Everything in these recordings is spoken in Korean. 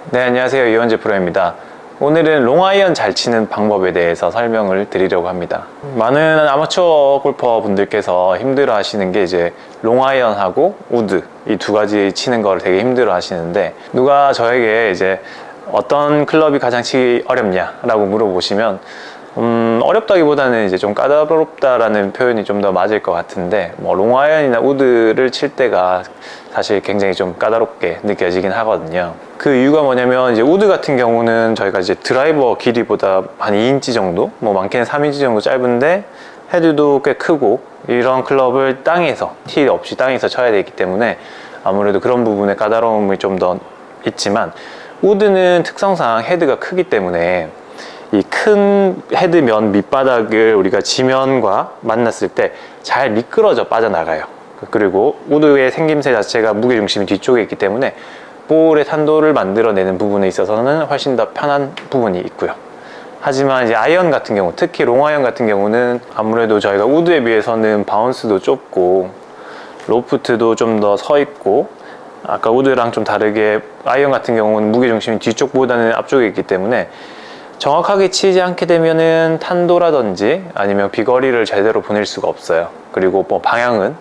네, 안녕하세요. 이원재 프로입니다. 오늘은 롱아이언 잘 치는 방법에 대해서 설명을 드리려고 합니다. 많은 아마추어 골퍼 분들께서 힘들어 하시는 게 이제 롱아이언하고 우드 이 두 가지 치는 걸 되게 힘들어 하시는데, 누가 저에게 이제 어떤 클럽이 가장 치기 어렵냐라고 물어보시면 어렵다기보다는 이제 좀 까다롭다라는 표현이 좀 더 맞을 것 같은데, 뭐 롱아이언이나 우드를 칠 때가 사실 굉장히 좀 까다롭게 느껴지긴 하거든요. 그 이유가 뭐냐면, 이제 우드 같은 경우는 저희가 이제 드라이버 길이보다 한 2인치 정도, 뭐 많게는 3인치 정도 짧은데 헤드도 꽤 크고, 이런 클럽을 땅에서, 티 없이 땅에서 쳐야 되기 때문에 아무래도 그런 부분에 까다로움이 좀 더 있지만, 우드는 특성상 헤드가 크기 때문에 이 큰 헤드면 밑바닥을 우리가 지면과 만났을 때 잘 미끄러져 빠져나가요. 그리고 우드의 생김새 자체가 무게중심이 뒤쪽에 있기 때문에 볼의 탄도를 만들어내는 부분에 있어서는 훨씬 더 편한 부분이 있고요. 하지만 이제 아이언 같은 경우, 특히 롱아이언 같은 경우는 아무래도 저희가 우드에 비해서는 바운스도 좁고 로프트도 좀 더 서 있고, 아까 우드랑 좀 다르게 아이언 같은 경우는 무게중심이 뒤쪽보다는 앞쪽에 있기 때문에 정확하게 치지 않게 되면은 탄도라든지 아니면 비거리를 제대로 보낼 수가 없어요. 그리고 뭐 방향은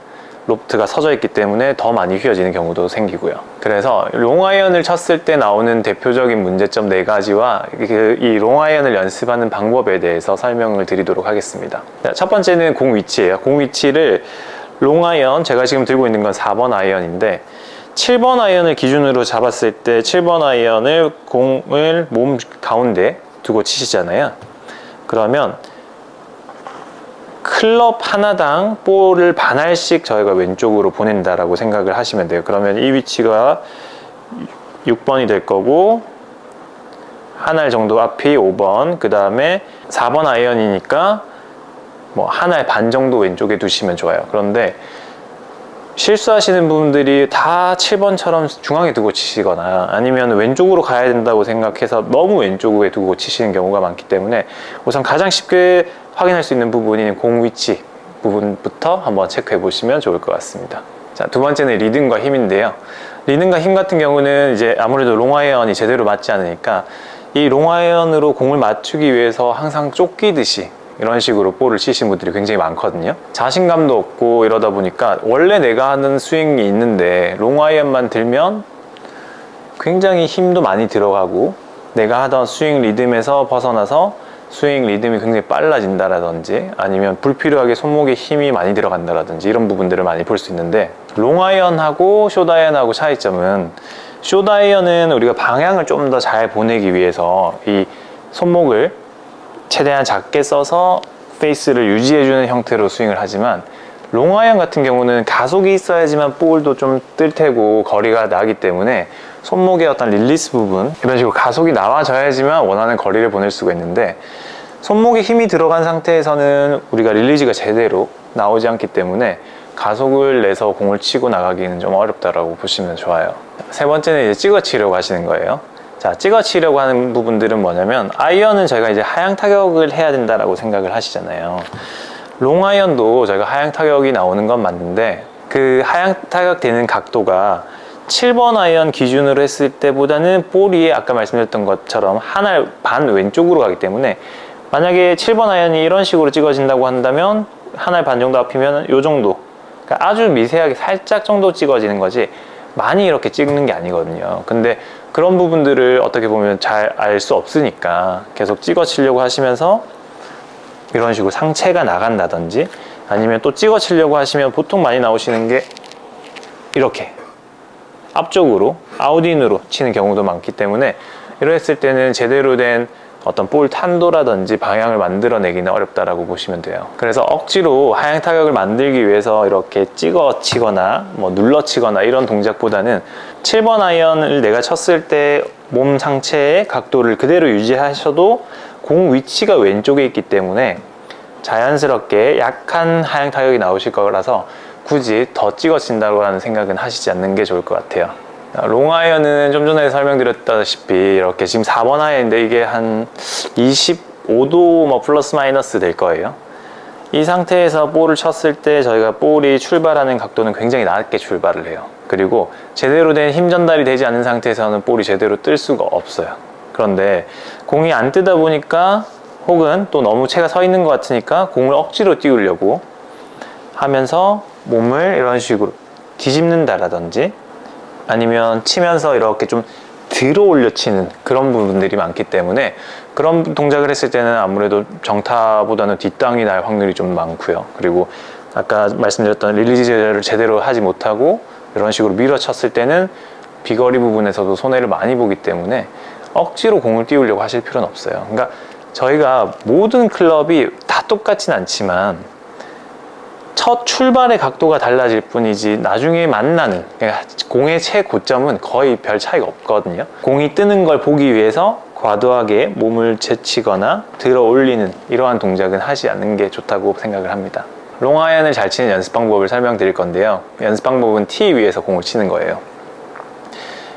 로프트가 서져 있기 때문에 더 많이 휘어지는 경우도 생기고요. 그래서 롱아이언을 쳤을 때 나오는 대표적인 문제점 4가지와 이 롱아이언을 연습하는 방법에 대해서 설명을 드리도록 하겠습니다. 첫 번째는 공 위치예요. 공 위치를 롱아이언, 제가 지금 들고 있는 건 4번 아이언인데 7번 아이언을 기준으로 잡았을 때 7번 아이언을 공을 몸 가운데 두고 치시잖아요. 그러면 클럽 하나당 볼을 반알씩 저희가 왼쪽으로 보낸다라고 생각을 하시면 돼요. 그러면 이 위치가 6번이 될 거고, 한 알 정도 앞이 5번, 그 다음에 4번 아이언이니까 뭐 한 알 반 정도 왼쪽에 두시면 좋아요. 그런데 실수하시는 분들이 다 7번처럼 중앙에 두고 치시거나 아니면 왼쪽으로 가야 된다고 생각해서 너무 왼쪽에 두고 치시는 경우가 많기 때문에, 우선 가장 쉽게 확인할 수 있는 부분인 공 위치 부분부터 한번 체크해 보시면 좋을 것 같습니다. 자, 두 번째는 리듬과 힘인데요. 리듬과 힘 같은 경우는 이제 아무래도 롱아이언이 제대로 맞지 않으니까 이 롱아이언으로 공을 맞추기 위해서 항상 쫓기듯이 이런 식으로 볼을 치시는 분들이 굉장히 많거든요. 자신감도 없고 이러다 보니까 원래 내가 하는 스윙이 있는데 롱아이언만 들면 굉장히 힘도 많이 들어가고 내가 하던 스윙 리듬에서 벗어나서 스윙 리듬이 굉장히 빨라진다라든지 아니면 불필요하게 손목에 힘이 많이 들어간다라든지 이런 부분들을 많이 볼 수 있는데, 롱아이언하고 숏아이언하고 차이점은, 숏아이언은 우리가 방향을 좀 더 잘 보내기 위해서 이 손목을 최대한 작게 써서 페이스를 유지해주는 형태로 스윙을 하지만, 롱아이언 같은 경우는 가속이 있어야지만 볼도 좀 뜰 테고 거리가 나기 때문에 손목의 어떤 릴리스 부분, 이런 식으로 가속이 나와줘야지만 원하는 거리를 보낼 수가 있는데, 손목에 힘이 들어간 상태에서는 우리가 릴리즈가 제대로 나오지 않기 때문에 가속을 내서 공을 치고 나가기는 좀 어렵다라고 보시면 좋아요. 세 번째는 이제 찍어 치려고 하시는 거예요. 자, 찍어 치려고 하는 부분들은 뭐냐면, 아이언은 저희가 이제 하향 타격을 해야 된다라고 생각을 하시잖아요. 롱아이언도 저희가 하향 타격이 나오는 건 맞는데, 그 하향 타격 되는 각도가 7번 아이언 기준으로 했을 때보다는 볼이 아까 말씀드렸던 것처럼 한 알 반 왼쪽으로 가기 때문에, 만약에 7번 아이언이 이런 식으로 찍어진다고 한다면 한 알 반 정도 앞이면 요 정도, 그러니까 아주 미세하게 살짝 정도 찍어지는 거지 많이 이렇게 찍는 게 아니거든요. 근데 그런 부분들을 어떻게 보면 잘 알 수 없으니까 계속 찍어 치려고 하시면서 이런 식으로 상체가 나간다든지, 아니면 또 찍어 치려고 하시면 보통 많이 나오시는 게 이렇게 앞쪽으로 아웃인으로 치는 경우도 많기 때문에, 이랬을 때는 제대로 된 어떤 볼 탄도라든지 방향을 만들어내기는 어렵다라고 보시면 돼요. 그래서 억지로 하향 타격을 만들기 위해서 이렇게 찍어 치거나 뭐 눌러 치거나 이런 동작보다는 7번 아이언을 내가 쳤을 때 몸 상체의 각도를 그대로 유지하셔도 공 위치가 왼쪽에 있기 때문에 자연스럽게 약한 하향 타격이 나오실 거라서 굳이 더 찍어진다고 하는 생각은 하시지 않는 게 좋을 것 같아요. 롱아이언은 좀 전에 설명드렸다시피 이렇게 지금 4번 아이언인데 이게 한 25도 뭐 플러스 마이너스 될 거예요. 이 상태에서 볼을 쳤을 때 저희가 볼이 출발하는 각도는 굉장히 낮게 출발을 해요. 그리고 제대로 된 힘 전달이 되지 않는 상태에서는 볼이 제대로 뜰 수가 없어요. 그런데 공이 안 뜨다 보니까, 혹은 또 너무 채가 서 있는 것 같으니까 공을 억지로 띄우려고 하면서 몸을 이런 식으로 뒤집는다라든지, 아니면 치면서 이렇게 좀 들어 올려 치는 그런 부분들이 많기 때문에, 그런 동작을 했을 때는 아무래도 정타보다는 뒷땅이 날 확률이 좀 많고요. 그리고 아까 말씀드렸던 릴리즈를 제대로 하지 못하고 이런 식으로 밀어쳤을 때는 비거리 부분에서도 손해를 많이 보기 때문에 억지로 공을 띄우려고 하실 필요는 없어요. 그러니까 저희가 모든 클럽이 다 똑같진 않지만 첫 출발의 각도가 달라질 뿐이지 나중에 만나는, 그러니까 공의 최고점은 거의 별 차이가 없거든요. 공이 뜨는 걸 보기 위해서 과도하게 몸을 제치거나 들어 올리는 이러한 동작은 하지 않는 게 좋다고 생각을 합니다. 롱아이언을 잘 치는 연습 방법을 설명드릴 건데요. 연습 방법은 티 위에서 공을 치는 거예요.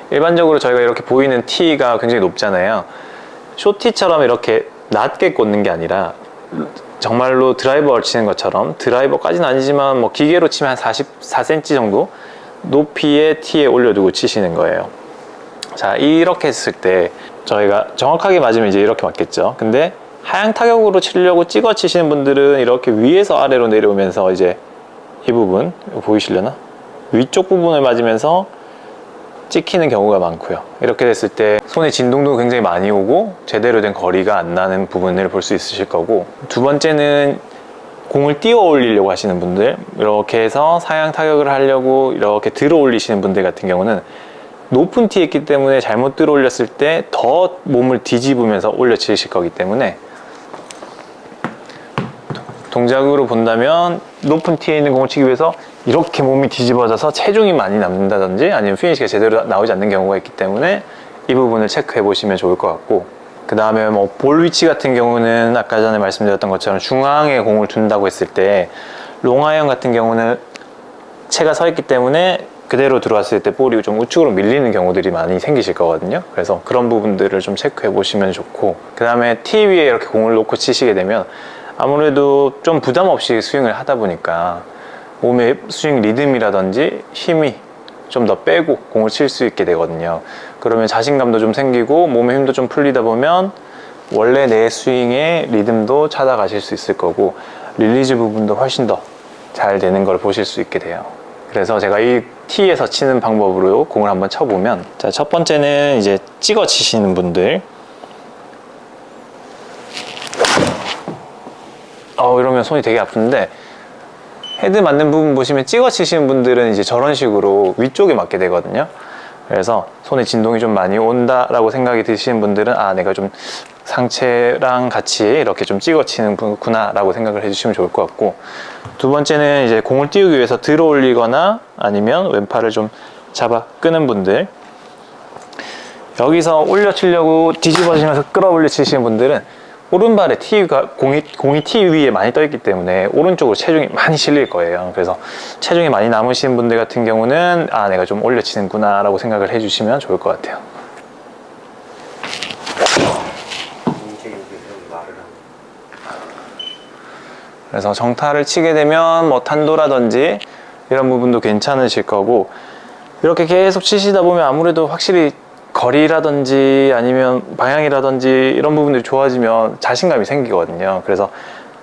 일반적으로 저희가 이렇게 보이는 티가 굉장히 높잖아요. 숏티처럼 이렇게 낮게 꽂는 게 아니라 정말로 드라이버를 치는 것처럼, 드라이버까지는 아니지만 뭐 기계로 치면 한 44cm 정도 높이의 티에 올려두고 치시는 거예요. 자, 이렇게 했을 때 저희가 정확하게 맞으면 이제 이렇게 맞겠죠. 근데 하향 타격으로 치려고 찍어 치시는 분들은 이렇게 위에서 아래로 내려오면서 이제 이 부분 보이시려나? 위쪽 부분을 맞으면서 찍히는 경우가 많고요. 이렇게 됐을 때 손에 진동도 굉장히 많이 오고 제대로 된 거리가 안 나는 부분을 볼 수 있으실 거고, 두 번째는 공을 띄워 올리려고 하시는 분들, 이렇게 해서 상향 타격을 하려고 이렇게 들어 올리시는 분들 같은 경우는 높은 티에 있기 때문에 잘못 들어 올렸을 때 더 몸을 뒤집으면서 올려 치실 거기 때문에, 동작으로 본다면 높은 티에 있는 공을 치기 위해서 이렇게 몸이 뒤집어져서 체중이 많이 남는다든지, 아니면 피니시가 제대로 나오지 않는 경우가 있기 때문에 이 부분을 체크해 보시면 좋을 것 같고, 그 다음에 뭐 볼 위치 같은 경우는 아까 전에 말씀드렸던 것처럼 중앙에 공을 둔다고 했을 때, 롱아이언 같은 경우는 채가 서 있기 때문에 그대로 들어왔을 때 볼이 좀 우측으로 밀리는 경우들이 많이 생기실 거거든요. 그래서 그런 부분들을 좀 체크해 보시면 좋고, 그 다음에 티 위에 이렇게 공을 놓고 치시게 되면 아무래도 좀 부담 없이 스윙을 하다 보니까 몸의 스윙 리듬이라든지 힘이 좀 더 빼고 공을 칠 수 있게 되거든요. 그러면 자신감도 좀 생기고 몸의 힘도 좀 풀리다 보면 원래 내 스윙의 리듬도 찾아가실 수 있을 거고, 릴리즈 부분도 훨씬 더 잘 되는 걸 보실 수 있게 돼요. 그래서 제가 이 티에서 치는 방법으로 공을 한번 쳐보면, 자, 첫 번째는 이제 찍어 치시는 분들, 이러면 손이 되게 아픈데, 헤드 맞는 부분 보시면 찍어 치시는 분들은 이제 저런 식으로 위쪽에 맞게 되거든요. 그래서 손에 진동이 좀 많이 온다라고 생각이 드시는 분들은, 아, 내가 좀 상체랑 같이 이렇게 좀 찍어 치는구나 라고 생각을 해주시면 좋을 것 같고, 두 번째는 이제 공을 띄우기 위해서 들어 올리거나 아니면 왼팔을 좀 잡아 끄는 분들, 여기서 올려 치려고 뒤집어지면서 끌어올려 치시는 분들은 오른발에 공이 티 위에 많이 떠 있기 때문에 오른쪽으로 체중이 많이 실릴 거예요. 그래서 체중이 많이 남으신 분들 같은 경우는, 아, 내가 좀 올려 치는구나 라고 생각을 해주시면 좋을 것 같아요. 그래서 정타를 치게 되면 뭐 탄도라든지 이런 부분도 괜찮으실 거고, 이렇게 계속 치시다 보면 아무래도 확실히 거리라든지 아니면 방향이라든지 이런 부분들이 좋아지면 자신감이 생기거든요. 그래서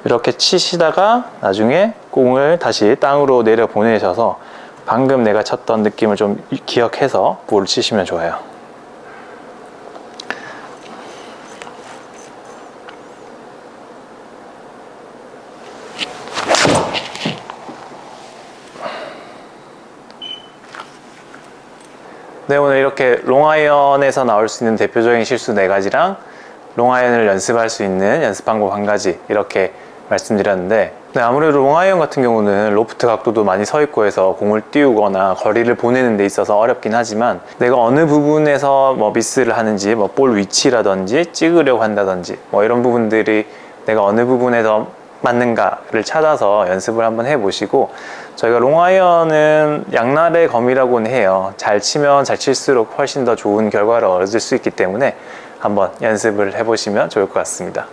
이렇게 치시다가 나중에 공을 다시 땅으로 내려 보내셔서 방금 내가 쳤던 느낌을 좀 기억해서 볼을 치시면 좋아요. 네, 오늘 이렇게 롱아이언에서 나올 수 있는 대표적인 실수 4가지랑 롱아이언을 연습할 수 있는 연습 방법 1가지 이렇게 말씀드렸는데, 네, 아무래도 롱아이언 같은 경우는 로프트 각도도 많이 서 있고 해서 공을 띄우거나 거리를 보내는 데 있어서 어렵긴 하지만, 내가 어느 부분에서 뭐 미스를 하는지, 뭐 볼 위치라든지 찍으려고 한다든지 뭐 이런 부분들이 내가 어느 부분에서 맞는가를 찾아서 연습을 한번 해보시고, 저희가 롱아이언은 양날의 검이라고는 해요. 잘 치면 잘 칠수록 훨씬 더 좋은 결과를 얻을 수 있기 때문에 한번 연습을 해보시면 좋을 것 같습니다.